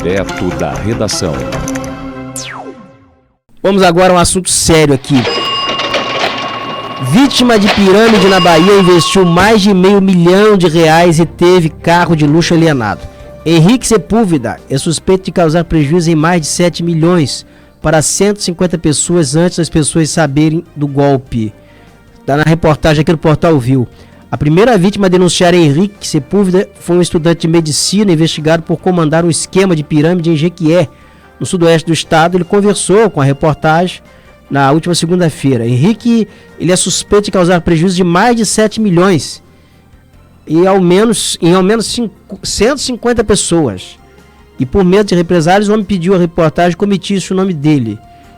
Direto da redação. Vamos agora a um assunto sério aqui. Vítima de pirâmide na Bahia investiu mais de R$500 mil e teve carro de luxo alienado. Henrique Sepúlveda é suspeito de causar prejuízo em mais de 7 milhões para 150 pessoas antes das pessoas saberem do golpe. Está na reportagem aqui no Portal Viu. A primeira vítima a denunciar Henrique Sepúlveda foi um estudante de medicina investigado por comandar um esquema de pirâmide em Jequié, no sudoeste do estado. Ele conversou com a reportagem na última segunda-feira. Henrique, ele é suspeito de causar prejuízo de mais de 7 milhões em ao menos 150 pessoas. E por medo de represálias, o homem pediu à reportagem que omitisse o nome dele.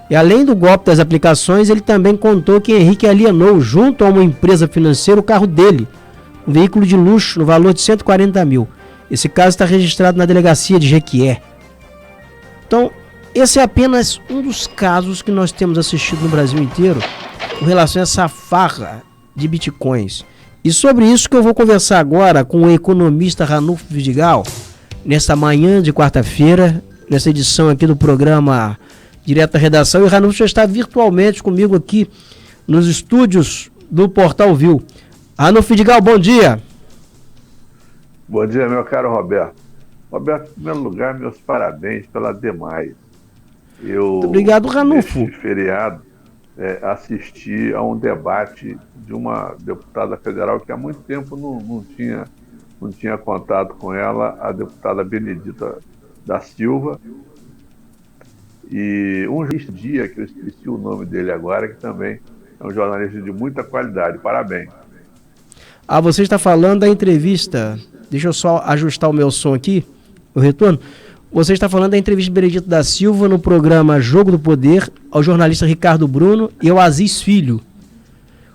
E além do golpe das aplicações, ele também contou que Henrique alienou junto a uma empresa financeira o carro dele, um veículo de luxo no valor de 140 mil. Esse caso está registrado na delegacia de Jequié. Então, esse é apenas um dos casos que nós temos assistido no Brasil inteiro com relação a essa farra de bitcoins. E sobre isso que eu vou conversar agora com o economista Ranulfo Vidigal, nesta manhã de quarta-feira, nessa edição aqui do programa Direto da Redação. E o Ranulfo já está virtualmente comigo aqui nos estúdios do Portal Viu. Ranulfo Vidigal, bom dia. Bom dia, meu caro Roberto. Roberto, em primeiro lugar, meus parabéns pela Demais. Muito obrigado, Ranulfo. Neste feriado, assisti a um debate de uma deputada federal que há muito tempo não tinha contato com ela, a deputada Benedita da Silva, e um dia que eu esqueci o nome dele agora, que também é um jornalista de muita qualidade. Parabéns. Você está falando da entrevista, deixa eu só ajustar o meu som aqui, o retorno. Você está falando da entrevista de Benedito da Silva no programa Jogo do Poder ao jornalista Ricardo Bruno e ao Aziz Filho.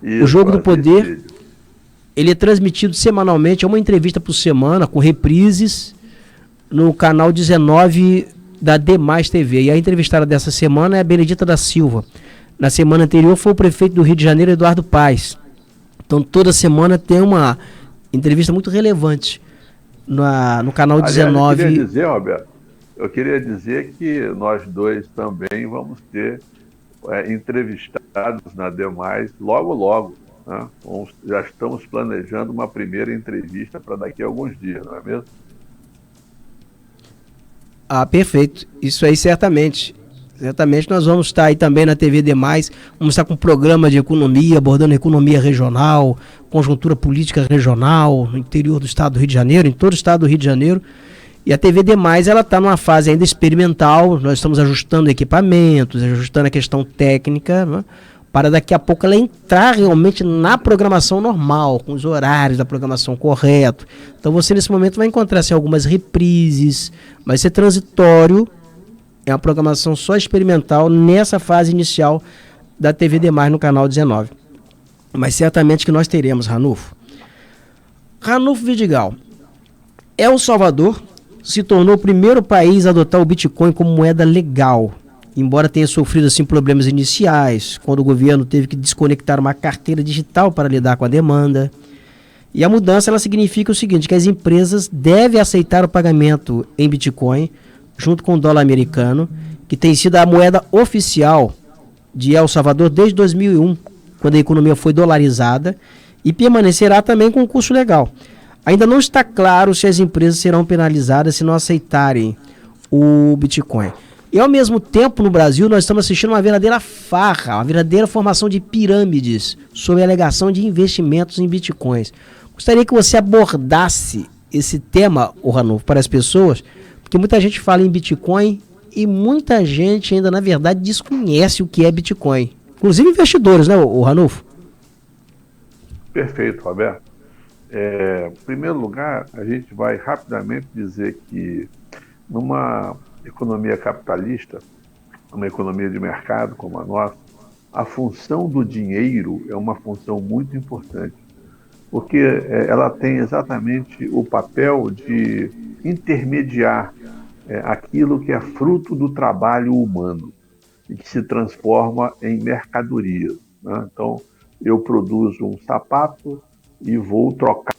Isso, o Jogo do Poder, Filho. Ele é transmitido semanalmente, é uma entrevista por semana, com reprises, no canal 19 da Demais TV. E a entrevistada dessa semana é a Benedita da Silva. Na semana anterior foi o prefeito do Rio de Janeiro, Eduardo Paes. Então toda semana tem uma entrevista muito relevante no canal 19. Eu queria dizer que nós dois também vamos ter entrevistados na Demais logo, né? Já estamos planejando uma primeira entrevista para daqui a alguns dias, não é mesmo? Perfeito. Isso aí certamente. Certamente nós vamos estar aí também na TV Demais, vamos estar com um programa de economia, abordando economia regional, conjuntura política regional, no interior do estado do Rio de Janeiro, em todo o estado do Rio de Janeiro. E a TV Demais, ela está numa fase ainda experimental, nós estamos ajustando equipamentos, ajustando a questão técnica, né, para daqui a pouco ela entrar realmente na programação normal, com os horários da programação correto. Então você nesse momento vai encontrar assim, algumas reprises, vai ser transitório, é uma programação só experimental nessa fase inicial da TV Demais no canal 19. Mas certamente que nós teremos, Ranulfo. Ranulfo Vidigal, El Salvador se tornou o primeiro país a adotar o Bitcoin como moeda legal, embora tenha sofrido assim problemas iniciais, quando o governo teve que desconectar uma carteira digital para lidar com a demanda. E a mudança ela significa o seguinte, que as empresas devem aceitar o pagamento em Bitcoin, junto com o dólar americano, que tem sido a moeda oficial de El Salvador desde 2001, quando a economia foi dolarizada, e permanecerá também com o curso legal. Ainda não está claro se as empresas serão penalizadas se não aceitarem o Bitcoin. E ao mesmo tempo no Brasil nós estamos assistindo uma verdadeira farra, uma verdadeira formação de pirâmides sob a alegação de investimentos em Bitcoins. Gostaria que você abordasse esse tema, Ranulfo, para as pessoas, porque muita gente fala em Bitcoin e muita gente ainda na verdade desconhece o que é Bitcoin. Inclusive investidores, né, o Ranulfo? Perfeito, Roberto. Em primeiro lugar, a gente vai rapidamente dizer que numa economia capitalista, uma economia de mercado como a nossa, a função do dinheiro é uma função muito importante, porque ela tem exatamente o papel de intermediar aquilo que é fruto do trabalho humano e que se transforma em mercadoria, né? Então, eu produzo um sapato e vou trocar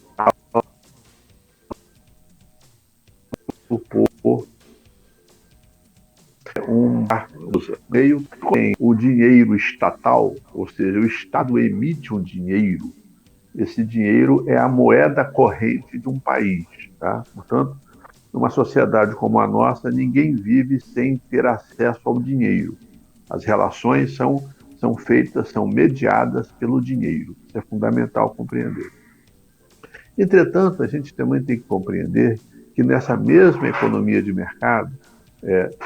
por um meio que o dinheiro estatal, ou seja, o Estado emite um dinheiro. Esse dinheiro é a moeda corrente de um país, tá? Portanto, numa sociedade como a nossa, ninguém vive sem ter acesso ao dinheiro. As relações são feitas, são mediadas pelo dinheiro. Isso é fundamental compreender. Entretanto, a gente também tem que compreender que nessa mesma economia de mercado,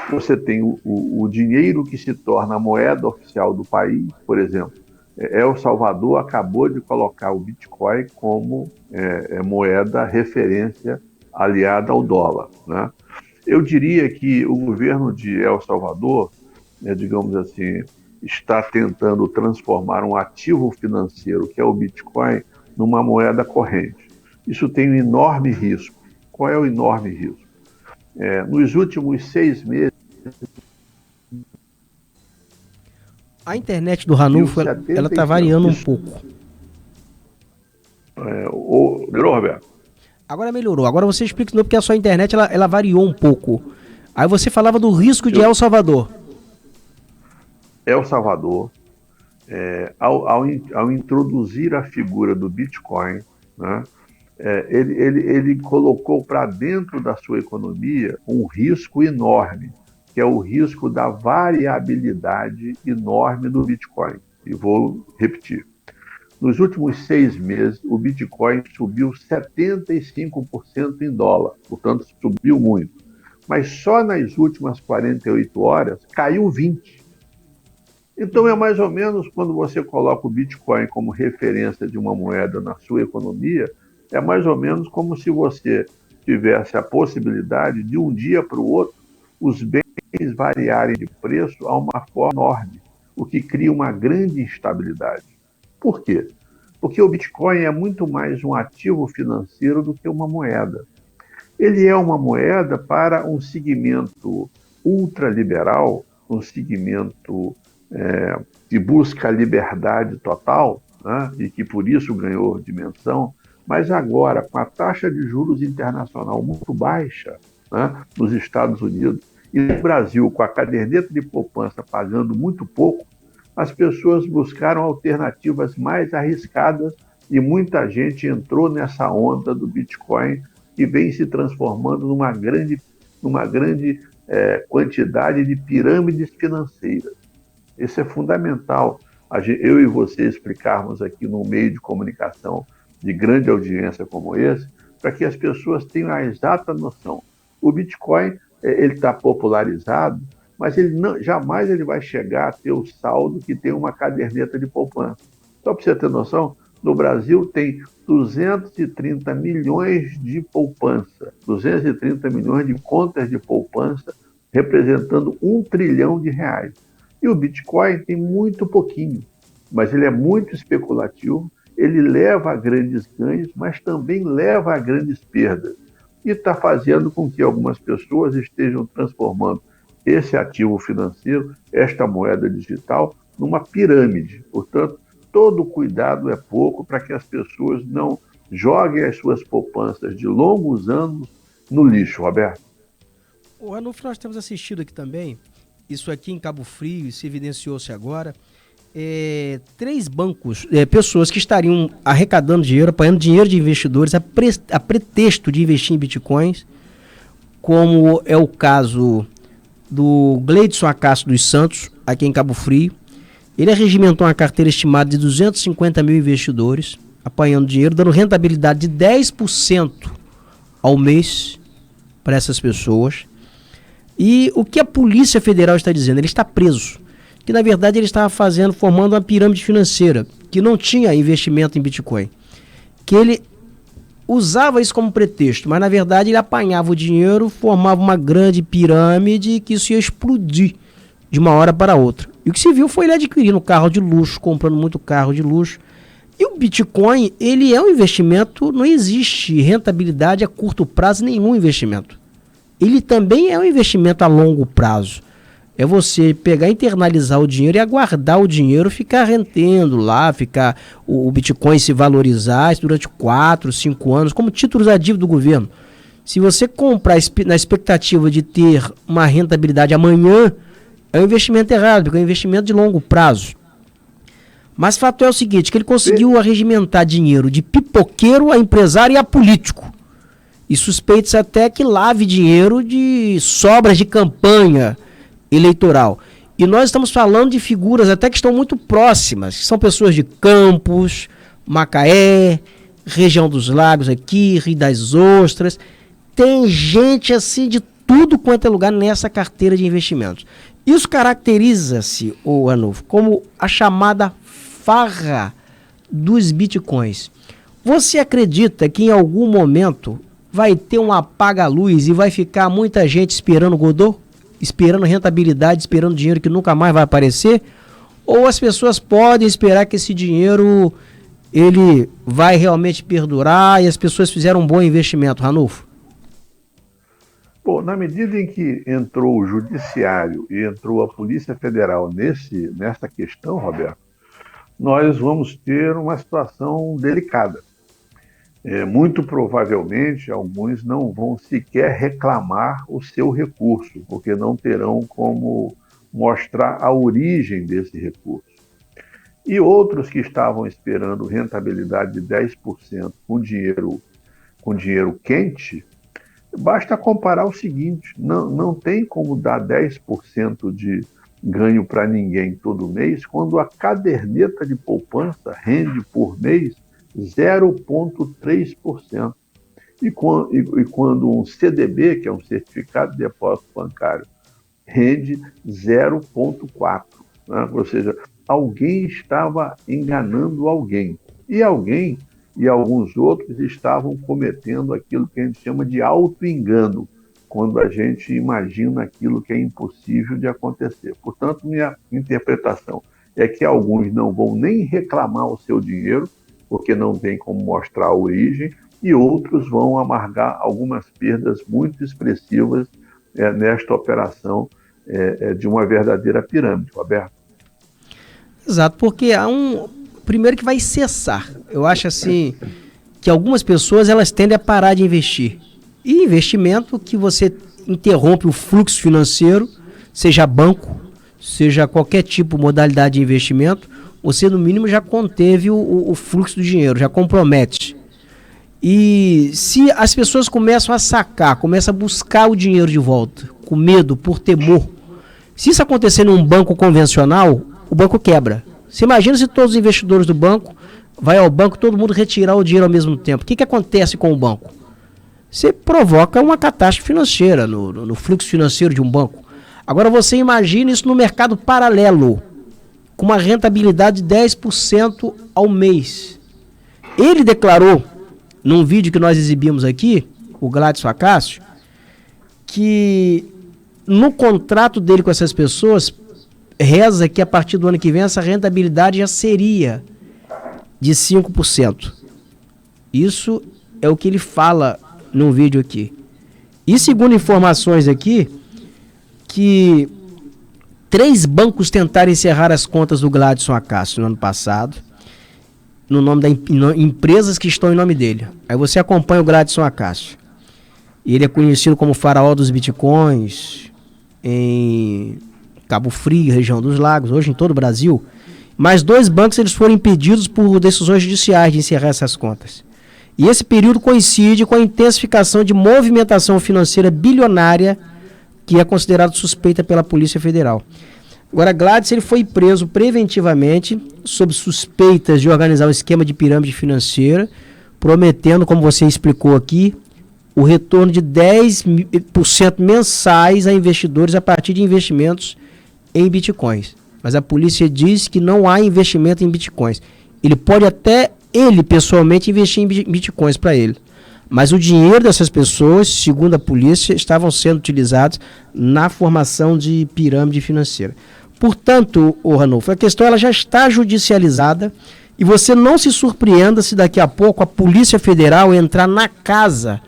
você tem o dinheiro que se torna a moeda oficial do país. Por exemplo, El Salvador acabou de colocar o Bitcoin como moeda referência aliada ao dólar, né? Eu diria que o governo de El Salvador, digamos assim, está tentando transformar um ativo financeiro, que é o Bitcoin, numa moeda corrente. Isso tem um enorme risco. Qual é o enorme risco? Nos últimos 6 meses... A internet do Ranulfo, ela está variando um pouco. Melhorou, Roberto? Agora melhorou. Agora você explica de novo, porque a sua internet ela variou um pouco. Aí você falava do risco de El Salvador. El Salvador, ao introduzir a figura do Bitcoin, né, ele colocou para dentro da sua economia um risco enorme, que é o risco da variabilidade enorme do Bitcoin. E vou repetir. Nos últimos 6 meses, o Bitcoin subiu 75% em dólar, portanto, subiu muito. Mas só nas últimas 48 horas caiu 20%. Então, é mais ou menos quando você coloca o Bitcoin como referência de uma moeda na sua economia, é mais ou menos como se você tivesse a possibilidade de um dia para o outro os bens variarem de preço a uma forma enorme, o que cria uma grande instabilidade. Por quê? Porque o Bitcoin é muito mais um ativo financeiro do que uma moeda. Ele é uma moeda para um segmento ultraliberal, um segmento que busca a liberdade total, né, e que por isso ganhou dimensão, mas agora, com a taxa de juros internacional muito baixa, né, nos Estados Unidos, e no Brasil, com a caderneta de poupança pagando muito pouco, as pessoas buscaram alternativas mais arriscadas e muita gente entrou nessa onda do Bitcoin que vem se transformando numa grande quantidade de pirâmides financeiras. Isso é fundamental, eu e você explicarmos aqui num meio de comunicação de grande audiência como esse, para que as pessoas tenham a exata noção. O Bitcoin ele está popularizado, mas jamais ele vai chegar a ter o saldo que tem uma caderneta de poupança. Só para você ter noção, no Brasil tem 230 milhões de poupança, 230 milhões de contas de poupança, representando R$1 trilhão. E o Bitcoin tem muito pouquinho, mas ele é muito especulativo, ele leva a grandes ganhos, mas também leva a grandes perdas. E está fazendo com que algumas pessoas estejam transformando esse ativo financeiro, esta moeda digital, numa pirâmide. Portanto, todo cuidado é pouco para que as pessoas não joguem as suas poupanças de longos anos no lixo, Roberto. O Ranulfo, nós temos assistido aqui também, isso aqui em Cabo Frio, se evidenciou-se agora, 3 bancos, pessoas que estariam arrecadando dinheiro, apanhando dinheiro de investidores a pretexto de investir em bitcoins, como é o caso do Gleidson Acácio dos Santos, aqui em Cabo Frio. Ele arregimentou uma carteira estimada de 250 mil investidores, apanhando dinheiro, dando rentabilidade de 10% ao mês para essas pessoas. E o que a Polícia Federal está dizendo? Ele está preso. Que na verdade ele estava formando uma pirâmide financeira, que não tinha investimento em Bitcoin. Que ele usava isso como pretexto, mas na verdade ele apanhava o dinheiro, formava uma grande pirâmide que isso ia explodir de uma hora para outra. E o que se viu foi ele adquirindo carro de luxo, comprando muito carro de luxo. E o Bitcoin, ele é um investimento, não existe rentabilidade a curto prazo, nenhum investimento. Ele também é um investimento a longo prazo. É você pegar, internalizar o dinheiro e aguardar o dinheiro ficar rendendo lá, ficar o Bitcoin se valorizar durante 4, 5 anos, como títulos a dívida do governo. Se você comprar na expectativa de ter uma rentabilidade amanhã, é um investimento errado, porque é um investimento de longo prazo. Mas fato é o seguinte, que ele conseguiu arregimentar dinheiro de pipoqueiro a empresário e a político. E suspeita-se até que lave dinheiro de sobras de campanha eleitoral. E nós estamos falando de figuras até que estão muito próximas, que são pessoas de Campos, Macaé, região dos Lagos aqui, Rio das Ostras. Tem gente assim de tudo quanto é lugar nessa carteira de investimentos. Isso caracteriza-se, ô Ranulfo, como a chamada farra dos bitcoins. Você acredita que em algum momento vai ter um apaga-luz e vai ficar muita gente esperando Godot? Esperando rentabilidade, esperando dinheiro que nunca mais vai aparecer? Ou as pessoas podem esperar que esse dinheiro ele vai realmente perdurar e as pessoas fizeram um bom investimento, Ranulfo? Bom, na medida em que entrou o Judiciário e entrou a Polícia Federal nessa questão, Roberto, nós vamos ter uma situação delicada. Muito provavelmente, alguns não vão sequer reclamar o seu recurso, porque não terão como mostrar a origem desse recurso. E outros que estavam esperando rentabilidade de 10% com dinheiro quente, basta comparar o seguinte, não tem como dar 10% de ganho para ninguém todo mês, quando a caderneta de poupança rende por mês 0,3%. E quando um CDB, que é um certificado de depósito bancário, rende 0,4%. Né? Ou seja, alguém estava enganando alguém. E alguns outros estavam cometendo aquilo que a gente chama de auto-engano, quando a gente imagina aquilo que é impossível de acontecer. Portanto, minha interpretação é que alguns não vão nem reclamar o seu dinheiro, porque não tem como mostrar a origem, e outros vão amargar algumas perdas muito expressivas nesta operação de uma verdadeira pirâmide, Roberto. Exato, porque primeiro que vai cessar. Eu acho assim que algumas pessoas elas tendem a parar de investir. E investimento que você interrompe o fluxo financeiro, seja banco, seja qualquer tipo de modalidade de investimento, você no mínimo já conteve o fluxo do dinheiro, já compromete. E se as pessoas começam a sacar, começam a buscar o dinheiro de volta, com medo, por temor, se isso acontecer num banco convencional, o banco quebra. Você imagina se todos os investidores do banco vai ao banco, todo mundo retirar o dinheiro ao mesmo tempo. O que acontece com o banco? Você provoca uma catástrofe financeira no fluxo financeiro de um banco. Agora você imagina isso no mercado paralelo, com uma rentabilidade de 10% ao mês. Ele declarou, num vídeo que nós exibimos aqui, o Gladson Acácio, que no contrato dele com essas pessoas, reza que a partir do ano que vem essa rentabilidade já seria de 5%. Isso é o que ele fala num vídeo aqui. E segundo informações aqui, que 3 bancos tentaram encerrar as contas do Gladson Acácio no ano passado, no nome das empresas que estão em nome dele. Aí você acompanha o Gladson Acácio. Ele é conhecido como faraó dos bitcoins em Cabo Frio, região dos Lagos, hoje em todo o Brasil. Mas 2 bancos eles foram impedidos por decisões judiciais de encerrar essas contas. E esse período coincide com a intensificação de movimentação financeira bilionária que é considerada suspeita pela Polícia Federal. Agora, Gladson ele foi preso preventivamente sob suspeitas de organizar um esquema de pirâmide financeira, prometendo, como você explicou aqui, o retorno de 10% mensais a investidores a partir de investimentos em bitcoins. Mas a polícia diz que não há investimento em bitcoins. Ele pode até, pessoalmente, investir em bitcoins para ele. Mas o dinheiro dessas pessoas, segundo a polícia, estavam sendo utilizados na formação de pirâmide financeira. Portanto, Ranulfo, a questão ela já está judicializada e você não se surpreenda se daqui a pouco a Polícia Federal entrar na casa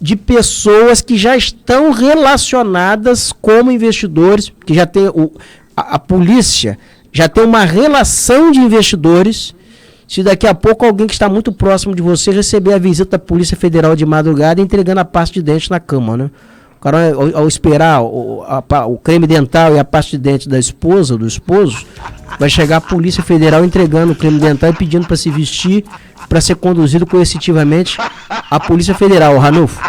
de pessoas que já estão relacionadas como investidores, que já tem a polícia já tem uma relação de investidores. Se daqui a pouco alguém que está muito próximo de você receber a visita da Polícia Federal de madrugada entregando a pasta de dente na cama, né? cara, ao esperar o creme dental e a pasta de dente da esposa, do esposo, vai chegar a Polícia Federal entregando o creme dental e pedindo para se vestir, para ser conduzido coercitivamente à Polícia Federal, Ranulfo.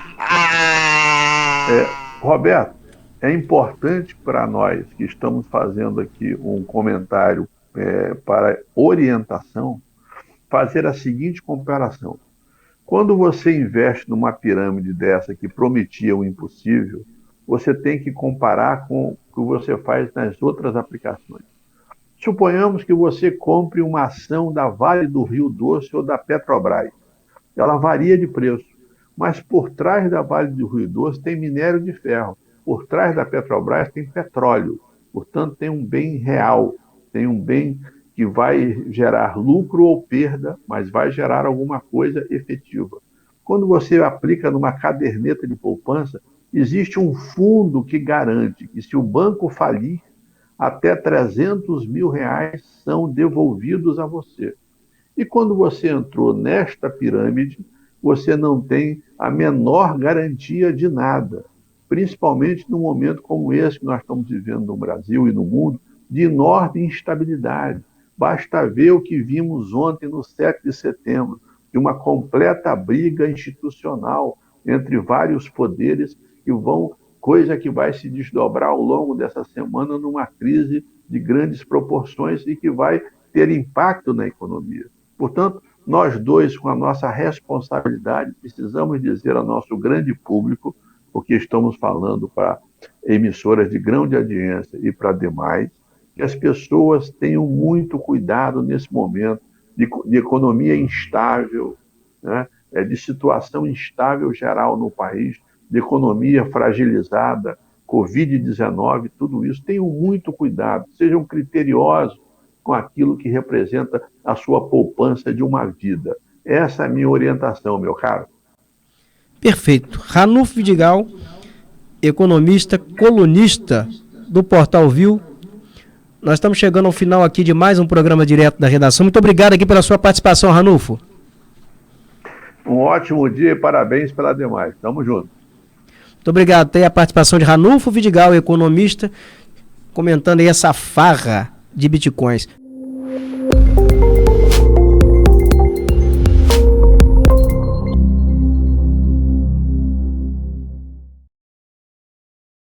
Roberto, é importante para nós que estamos fazendo aqui um comentário para orientação, fazer a seguinte comparação. Quando você investe numa pirâmide dessa que prometia o impossível, você tem que comparar com o que você faz nas outras aplicações. Suponhamos que você compre uma ação da Vale do Rio Doce ou da Petrobras. Ela varia de preço, mas por trás da Vale do Rio Doce tem minério de ferro, por trás da Petrobras tem petróleo, portanto tem um bem real, tem um bem que vai gerar lucro ou perda, mas vai gerar alguma coisa efetiva. Quando você aplica numa caderneta de poupança, existe um fundo que garante que se o banco falir, até R$300 mil são devolvidos a você. E quando você entrou nesta pirâmide, você não tem a menor garantia de nada, principalmente num momento como esse que nós estamos vivendo no Brasil e no mundo, de enorme instabilidade. Basta ver o que vimos ontem no 7 de setembro, de uma completa briga institucional entre vários poderes coisa que vai se desdobrar ao longo dessa semana numa crise de grandes proporções e que vai ter impacto na economia. Portanto, nós dois, com a nossa responsabilidade, precisamos dizer ao nosso grande público, porque estamos falando para emissoras de grande audiência e para demais, que as pessoas tenham muito cuidado nesse momento de economia instável, né? De situação instável geral no país, de economia fragilizada, Covid-19, tudo isso. Tenham muito cuidado, sejam criteriosos com aquilo que representa a sua poupança de uma vida. Essa é a minha orientação, meu caro. Perfeito. Ranulfo Vidigal, economista, colunista do Portal Viu. Nós estamos chegando ao final aqui de mais um programa direto da redação. Muito obrigado aqui pela sua participação, Ranulfo. Um ótimo dia e parabéns pela demais. Tamo junto. Muito obrigado. Tem a participação de Ranulfo Vidigal, economista, comentando aí essa farra de bitcoins.